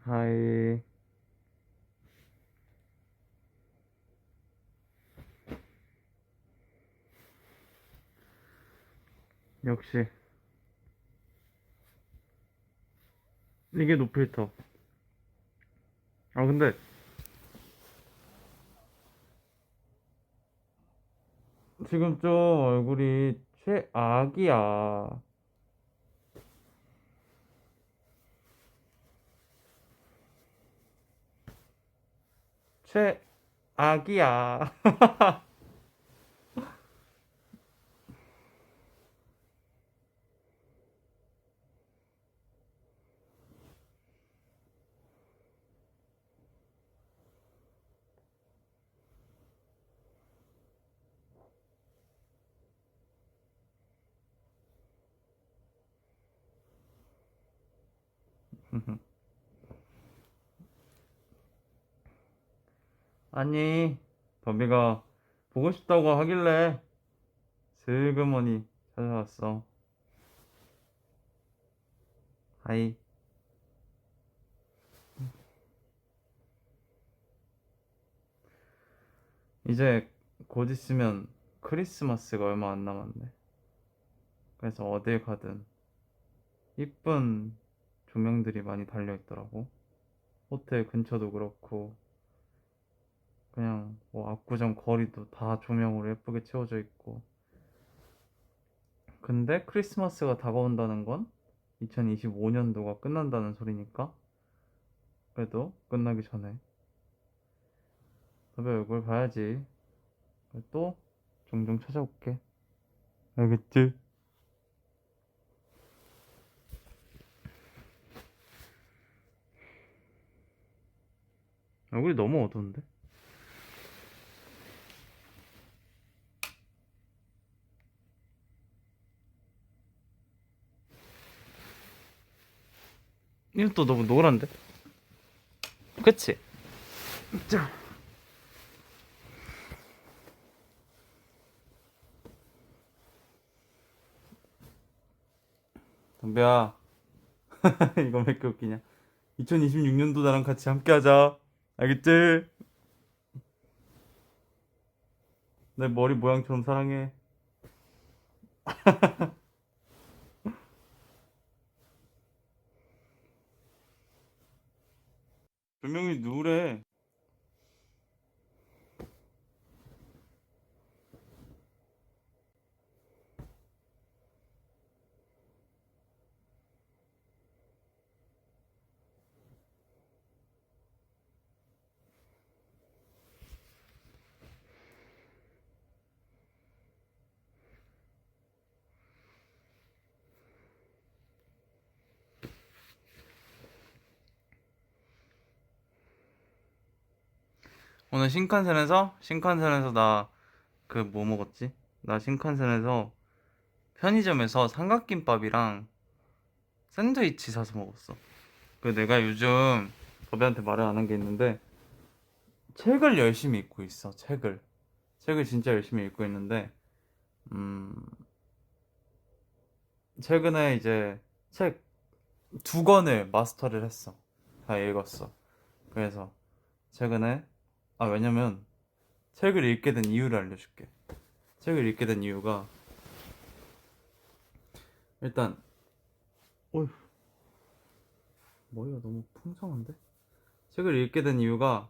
하이. 역시 이게 노필터. 아 근데 지금 좀 얼굴이 최악이야. 최악이야. 아니, 범비가 보고 싶다고 하길래 슬그머니 찾아왔어. 하이. 이제 곧 있으면 크리스마스가 얼마 안 남았네. 그래서 어딜 가든 이쁜 조명들이 많이 달려 있더라고. 호텔 근처도 그렇고, 그냥 뭐 압구정 거리도 다 조명으로 예쁘게 채워져 있고. 근데 크리스마스가 다가온다는 건 2025년도가 끝난다는 소리니까, 그래도 끝나기 전에 너의 얼굴 봐야지. 또 종종 찾아올게. 알겠지? 얼굴이 너무 어두운데? 이것도 너무 노란데? 그치? 자, 담배야. 이거 왜 이렇게 웃기냐? 2026년도 나랑 같이 함께 하자. 알겠지? 내 머리 모양처럼 사랑해. 조명이 누래. 오늘 신칸센에서 나 그 뭐 먹었지? 나 신칸센에서 편의점에서 삼각김밥이랑 샌드위치 사서 먹었어. 그 내가 요즘 법이한테 말을 안 한 게 있는데 책을 열심히 읽고 있어. 책을 진짜 열심히 읽고 있는데 음 최근에 이제 책 두 권을 마스터를 했어. 다 읽었어. 그래서 최근에 왜냐면 책을 읽게 된 이유를 알려줄게. 책을 읽게 된 이유가 일단 어휴, 머리가 너무 풍성한데? 책을 읽게 된 이유가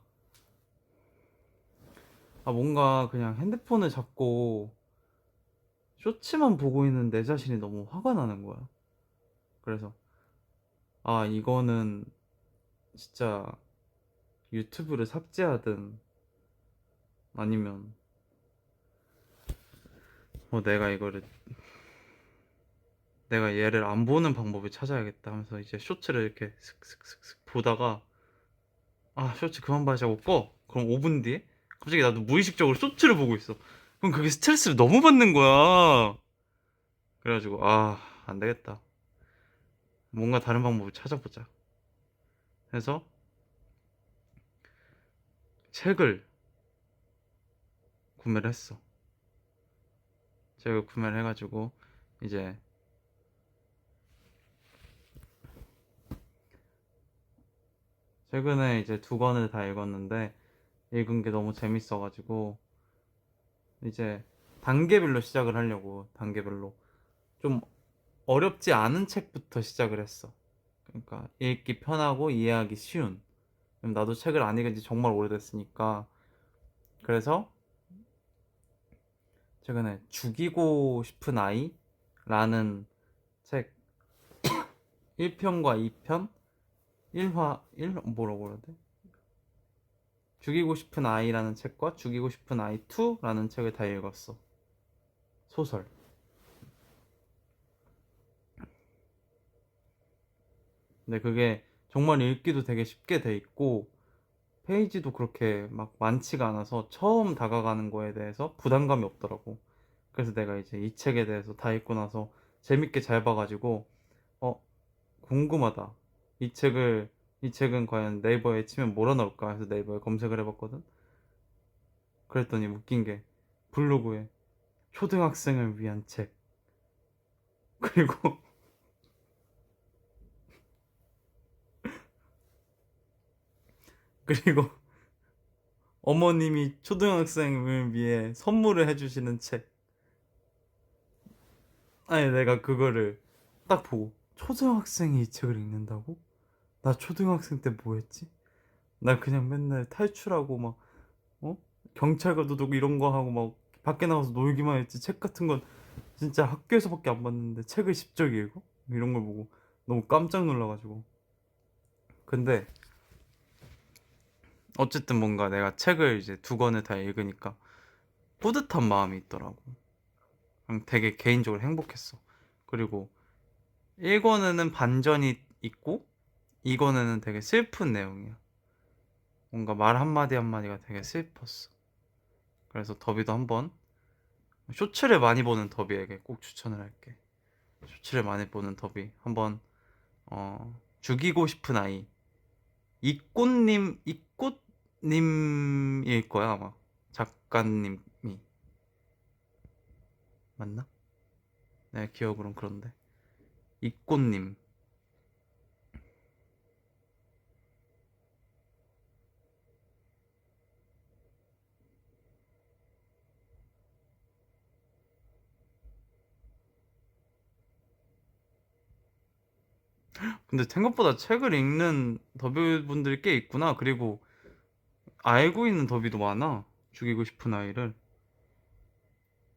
뭔가 그냥 핸드폰을 잡고 쇼츠만 보고 있는 내 자신이 너무 화가 나는 거야. 그래서 이거는 진짜 유튜브를 삭제하든 아니면 내가 이거를 내가 얘를 안 보는 방법을 찾아야겠다 하면서 이제 쇼츠를 이렇게 슥슥슥슥 보다가 아 쇼츠 그만 봐자고 꺼. 그럼 5분 뒤에 갑자기 나도 무의식적으로 쇼츠를 보고 있어. 그럼 그게 스트레스를 너무 받는 거야. 그래가지고 아 안 되겠다. 뭔가 다른 방법을 찾아보자. 해서 책을 구매를 했어. 책을 구매를 해가지고 이제 최근에 이제 2권을 다 읽었는데 읽은 게 너무 재밌어가지고 이제 단계별로 시작을 하려고 단계별로 좀 어렵지 않은 책부터 시작을 했어. 그러니까 읽기 편하고 이해하기 쉬운. 나도 책을 안 읽은 지 정말 오래됐으니까 그래서 최근에 죽이고 싶은 아이라는 책 1편과 2편 1화 1 뭐라고 해야 돼? 죽이고 싶은 아이라는 책과 죽이고 싶은 아이 2라는 책을 다 읽었어. 소설. 근데 그게 정말 읽기도 되게 쉽게 돼 있고 페이지도 그렇게 막 많지가 않아서 처음 다가가는 거에 대해서 부담감이 없더라고. 그래서 내가 이제 이 책에 대해서 다 읽고 나서 재밌게 잘 봐가지고 어 궁금하다. 이 책은 과연 네이버에 치면 뭐라 나올까 해서 네이버에 검색을 해봤거든. 그랬더니 웃긴 게 블로그에 초등학생을 위한 책 그리고 그리고 어머님이 초등학생을 위해 선물을 해주시는 책. 아니 내가 그거를 딱 보고 초등학생이 이 책을 읽는다고? 나 초등학생 때 뭐 했지? 나 그냥 맨날 탈출하고 막 어? 경찰과 도둑 이런 거 하고 막 밖에 나가서 놀기만 했지 책 같은 건 진짜 학교에서밖에 안 봤는데 책을 직접 읽어? 이런 걸 보고 너무 깜짝 놀라가지고 근데 어쨌든 뭔가 내가 책을 이제 2권을 다 읽으니까 뿌듯한 마음이 있더라고. 되게 개인적으로 행복했어. 그리고 1권에는 반전이 있고 2권에는 되게 슬픈 내용이야. 뭔가 말 한마디 한마디가 되게 슬펐어. 그래서 더비도 한번 쇼츠를 많이 보는 더비에게 꼭 추천을 할게. 쇼츠를 많이 보는 더비 한번 죽이고 싶은 아이 이꽃님일 거야 아마 작가님이 맞나? 내 기억으론 그런데 이꽃님. 근데 생각보다 책을 읽는 더비분들이 꽤 있구나. 그리고 알고 있는 더비도 많아. 죽이고 싶은 아이를.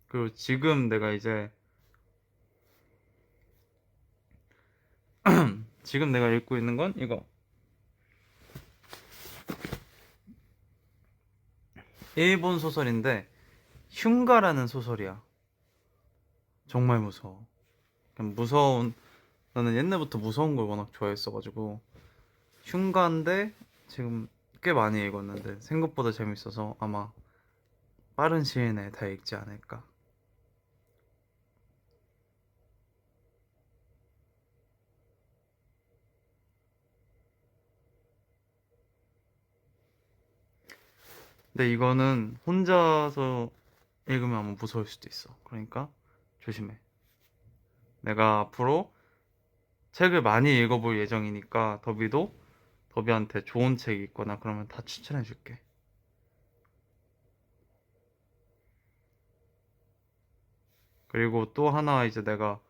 그리고 지금 내가 이제 지금 내가 읽고 있는 건 이거 일본 소설인데 흉가라는 소설이야. 정말 무서워. 그냥 무서운 나는 옛날부터 무서운 걸 워낙 좋아했어가지고 흉가인데 지금 꽤 많이 읽었는데 생각보다 재밌어서 아마 빠른 시일 내에 다 읽지 않을까. 근데 이거는 혼자서 읽으면 아마 무서울 수도 있어. 그러니까 조심해. 내가 앞으로 책을 많이 읽어볼 예정이니까 더비한테 좋은 책 있거나 그러면 다 추천해줄게. 그리고 또 하나 이제 내가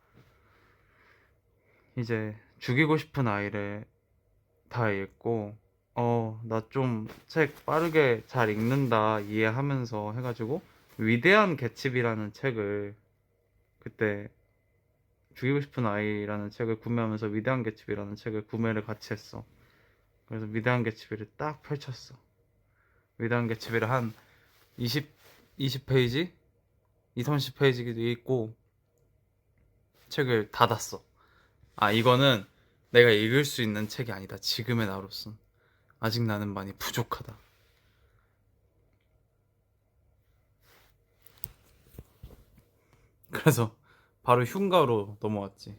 이제 죽이고 싶은 아이를 다 읽고 나 좀 책 빠르게 잘 읽는다 이해하면서 해가지고 위대한 개츠비라는 책을 그때 죽이고 싶은 아이라는 책을 구매하면서 위대한 개츠비라는 책을 구매를 같이 했어. 그래서 위대한 개츠비를 딱 펼쳤어. 위대한 개츠비를 한 20, 20페이지? 2, 30페이지도 읽고 책을 닫았어. 아, 이거는 내가 읽을 수 있는 책이 아니다. 지금의 나로선 아직 나는 많이 부족하다. 그래서 바로 흉가로 넘어왔지.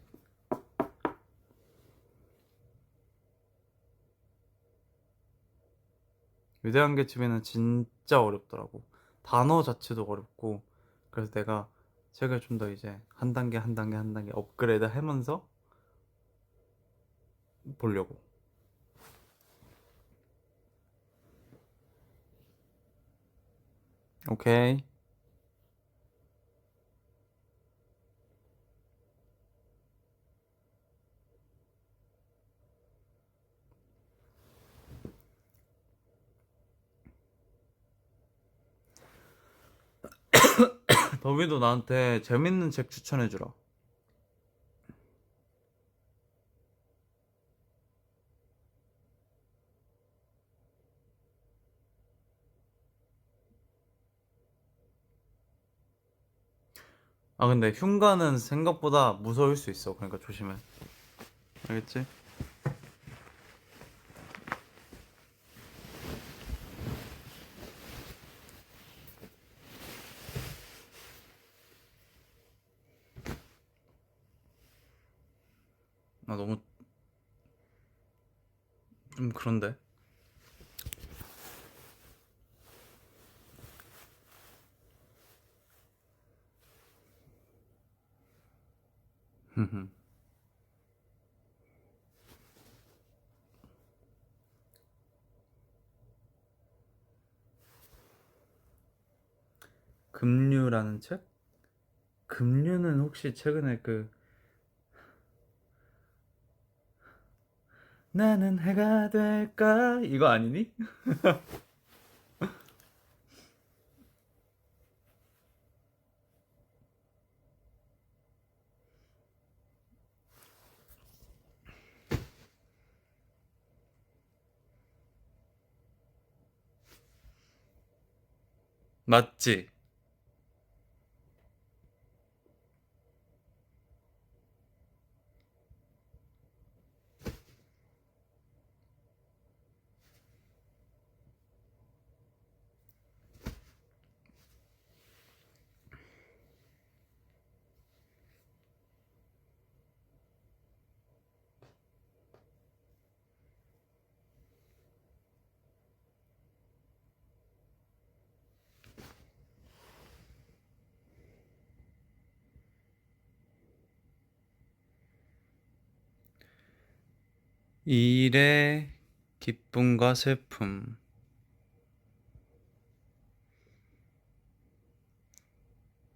위대한 개츠비는 진짜 어렵더라고. 단어 자체도 어렵고. 그래서 내가 책을 좀 더 이제 한 단계 한 단계 한 단계 업그레이드 하면서 보려고. 오케이. 더비도 나한테 재밌는 책 추천해주라. 아, 근데 흉가는 생각보다 무서울 수 있어. 그러니까 조심해. 알겠지? 나 너무 좀 그런데. 급류라는 책? 급류는 혹시 최근에 그 나는 해가 될까 이거 아니니? 맞지? 일의 기쁨과 슬픔.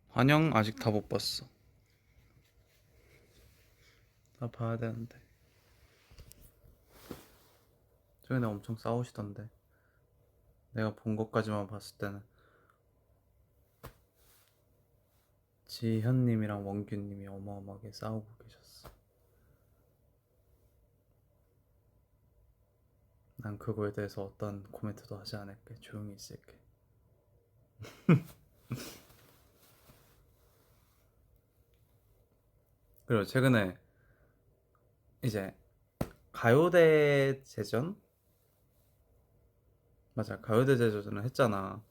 환영 아직 다 못 봤어. 다 봐야 되는데. 최근에 엄청 싸우시던데. 내가 본 것까지만 봤을 때는 지현님이랑 원규님이 어마어마하게 싸우고 계셨어. 난 그거에 대해서 어떤 코멘트도 하지 않을게. 조용히 있을게. 그리고 최근에 이제 가요대 제전? 맞아, 가요대 제전을 했잖아.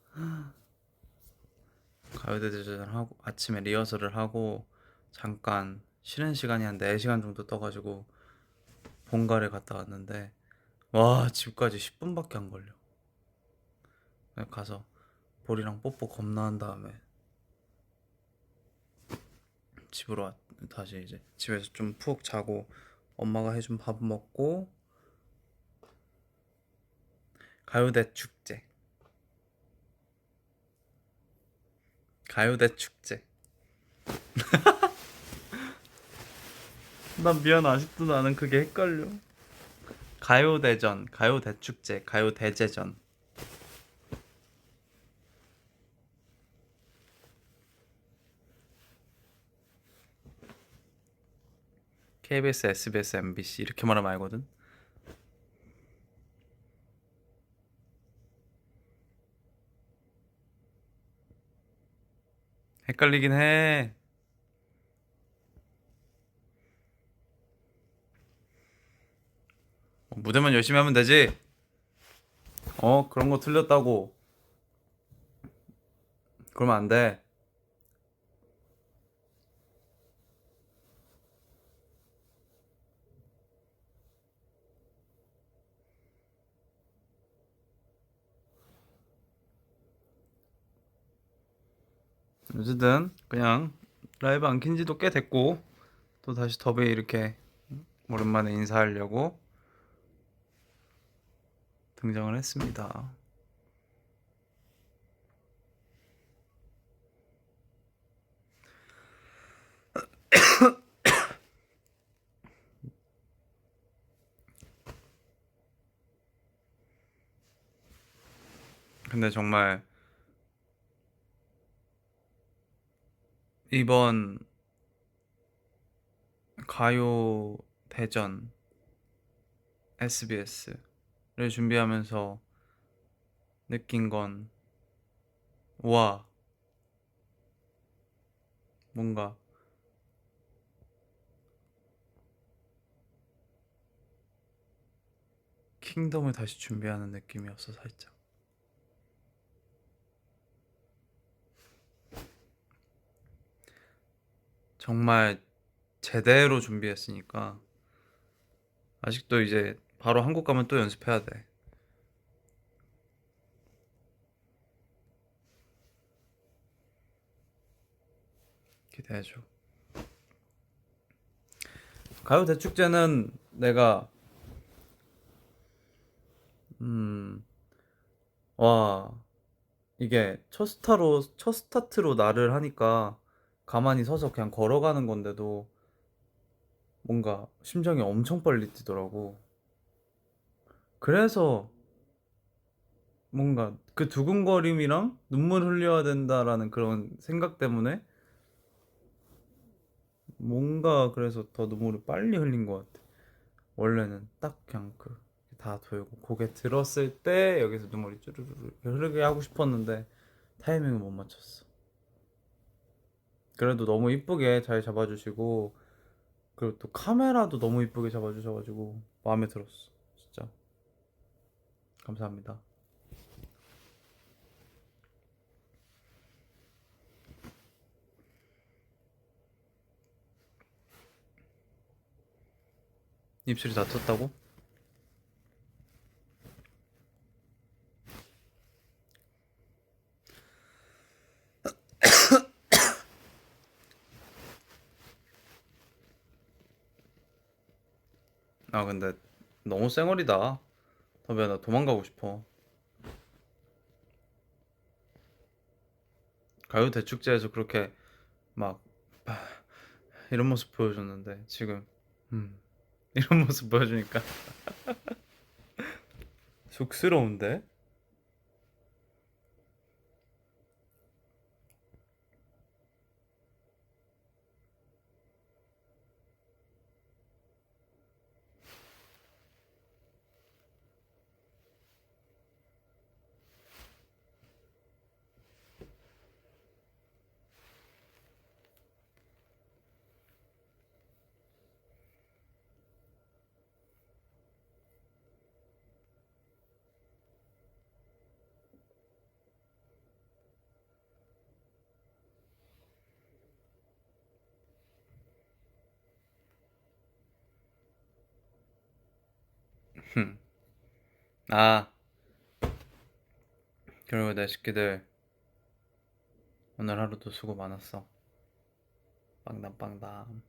가요대 제전을 하고 아침에 리허설을 하고 잠깐 쉬는 시간이 한 4시간 정도 떠가지고 본가를 갔다 왔는데 와, 집까지 10분밖에 안 걸려. 그냥 가서 볼이랑 뽀뽀 겁나 한 다음에 집으로 다시 이제 집에서 좀 푹 자고 엄마가 해준 밥 먹고 가요대 축제. 가요대 축제. 난 미안, 아직도 나는 그게 헷갈려. 가요대전, 가요대축제, 가요대제전. KBS, SBS, MBC 이렇게 말하면 알거든. 헷갈리긴 해. 무대만 열심히 하면 되지. 그런 거 틀렸다고 그러면 안 돼. 어쨌든 그냥 라이브 안 킨 지도 꽤 됐고 또 다시 더비 이렇게 오랜만에 인사하려고 등장을 했습니다. 근데 정말 이번 가요 대전 SBS를 준비하면서 느낀 건, 와, 뭔가 킹덤을 다시 준비하는 느낌이었어, 살짝. 정말 제대로 준비했으니까 아직도 이제 바로 한국 가면 또 연습해야 돼. 기대해줘. 가요 대축제는 내가 음, 와, 이게 첫 스타트로 나를 하니까 가만히 서서 그냥 걸어가는 건데도 뭔가 심장이 엄청 빨리 뛰더라고. 그래서 뭔가 그 두근거림이랑 눈물 흘려야 된다라는 그런 생각 때문에 뭔가 그래서 더 눈물을 빨리 흘린 것 같아. 원래는 딱 그냥 그 다 돌고 고개 들었을 때 여기서 눈물이 쭈르르 흐르게 하고 싶었는데 타이밍을 못 맞췄어. 그래도 너무 이쁘게 잘 잡아주시고 그리고 또 카메라도 너무 이쁘게 잡아주셔가지고 마음에 들었어. 진짜 감사합니다. 입술이 다퉜다고? 아 근데 너무 쌩얼이다. 더비야 나 도망가고 싶어. 가요 대축제에서 그렇게 막 이런 모습 보여줬는데 지금 음, 이런 모습 보여주니까 쑥스러운데? 아 그리고 내 새끼들 오늘 하루도 수고 많았어. 빵담빵담.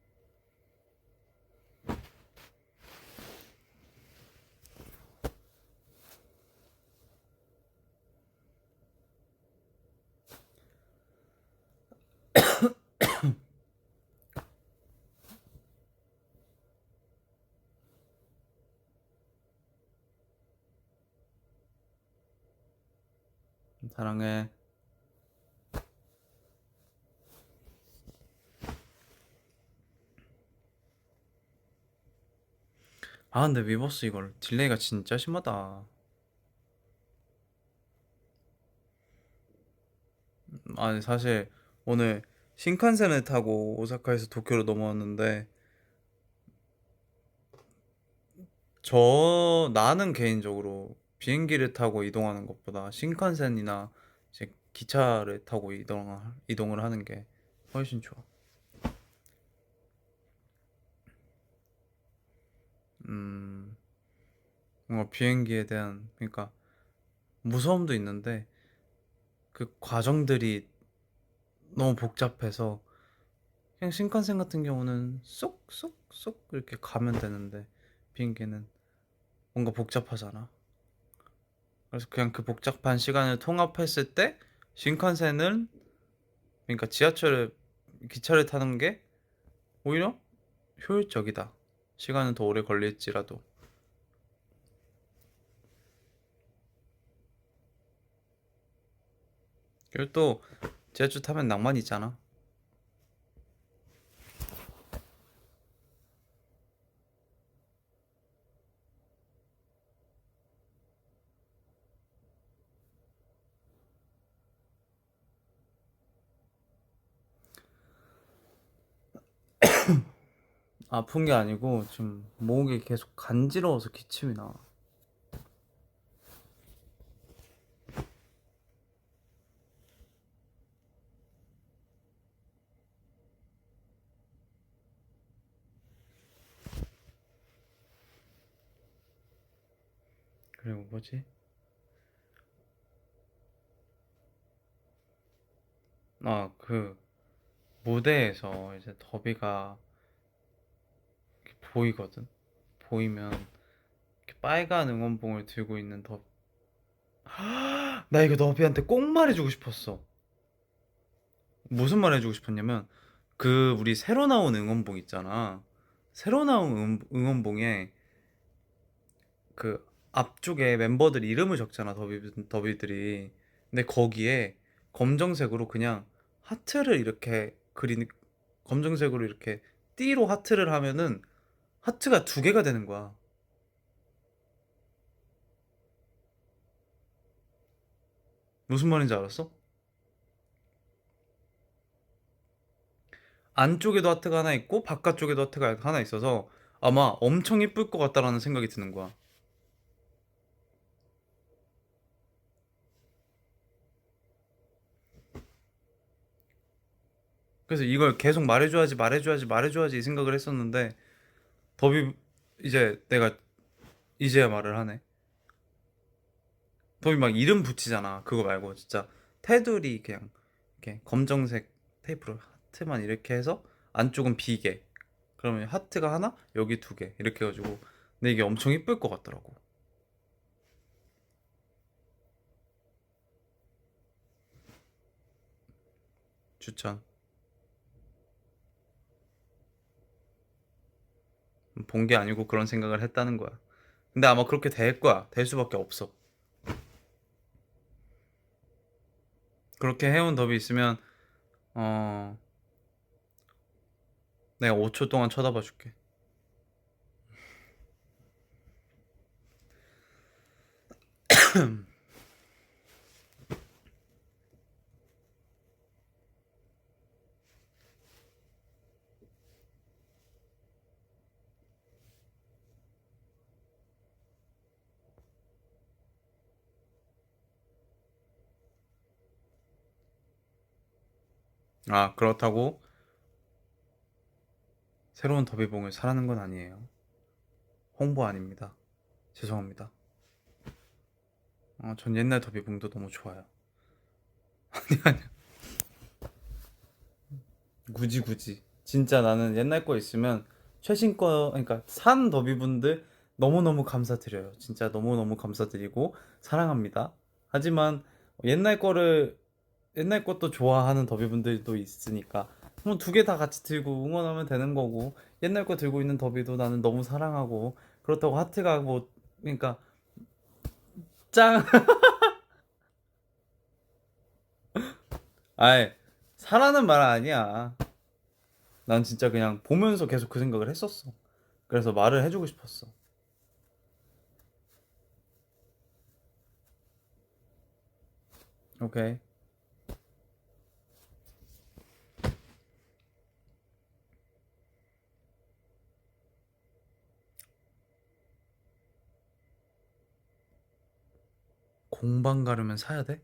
사랑해. 아 근데 위버스 이걸 딜레이가 진짜 심하다. 아니 사실 오늘 신칸센을 타고 오사카에서 도쿄로 넘어왔는데 나는 개인적으로 비행기를 타고 이동하는 것보다 신칸센이나 이제 기차를 타고 이동을 하는 게 훨씬 좋아. 음, 뭔가 비행기에 대한, 그러니까 무서움도 있는데 그 과정들이 너무 복잡해서 그냥 신칸센 같은 경우는 쏙쏙쏙 이렇게 가면 되는데 비행기는 뭔가 복잡하잖아. 그래서 그냥 그 복잡한 시간을 통합했을 때 신칸센은, 그러니까 기차를 타는 게 오히려 효율적이다. 시간은 더 오래 걸릴지라도. 그리고 또 지하철 타면 낭만 있잖아. 아픈 게 아니고 지금 목이 계속 간지러워서 기침이 나. 그리고 뭐지? 그 무대에서 이제 더비가 이렇게 보이거든. 보이면 이렇게 빨간 응원봉을 들고 있는 나 이거 더비한테 꼭 말해주고 싶었어. 무슨 말 해주고 싶었냐면 그 우리 새로 나온 응원봉 있잖아. 새로 나온 응원봉에 그 앞쪽에 멤버들 이름을 적잖아, 더비들이. 근데 거기에 검정색으로 그냥 하트를 이렇게 검정색으로 이렇게 띠로 하트를 하면은 하트가 두 개가 되는 거야. 무슨 말인지 알았어? 안쪽에도 하트가 하나 있고 바깥쪽에도 하트가 하나 있어서 아마 엄청 이쁠 것 같다라는 생각이 드는 거야. 그래서 이걸 계속 말해줘야지 이 생각을 했었는데 더비 이제 내가 이제야 말을 하네. 더비 막 이름 붙이잖아. 그거 말고 진짜 테두리 그냥 이렇게 검정색 테이프로 하트만 이렇게 해서 안쪽은 비게. 그러면 하트가 하나, 여기 두 개. 이렇게 해가지고 근데 이게 엄청 이쁠 것 같더라고. 추천. 본 게 아니고 그런 생각을 했다는 거야. 근데 아마 그렇게 될 거야. 될 수밖에 없어. 그렇게 해온 더비 있으면 어 내가 5초 동안 쳐다봐 줄게. 아, 그렇다고 새로운 더비봉을 사라는 건 아니에요. 홍보 아닙니다. 죄송합니다. 전 옛날 더비봉도 너무 좋아요. 굳이. 진짜 나는 옛날 거 있으면 최신 거, 그러니까 산 더비분들 너무너무 감사드려요. 진짜 너무너무 감사드리고 사랑합니다. 하지만 옛날 거를, 옛날 것도 좋아하는 더비분들도 있으니까 뭐 두 개 다 같이 들고 응원하면 되는 거고 옛날 거 들고 있는 더비도 나는 너무 사랑하고 그렇다고 하트가 뭐, 그러니까 짱! 아이, 사라는 말 아니야. 난 진짜 그냥 보면서 계속 그 생각을 했었어. 그래서 말을 해주고 싶었어. 오케이. 동방 가려면 사야 돼?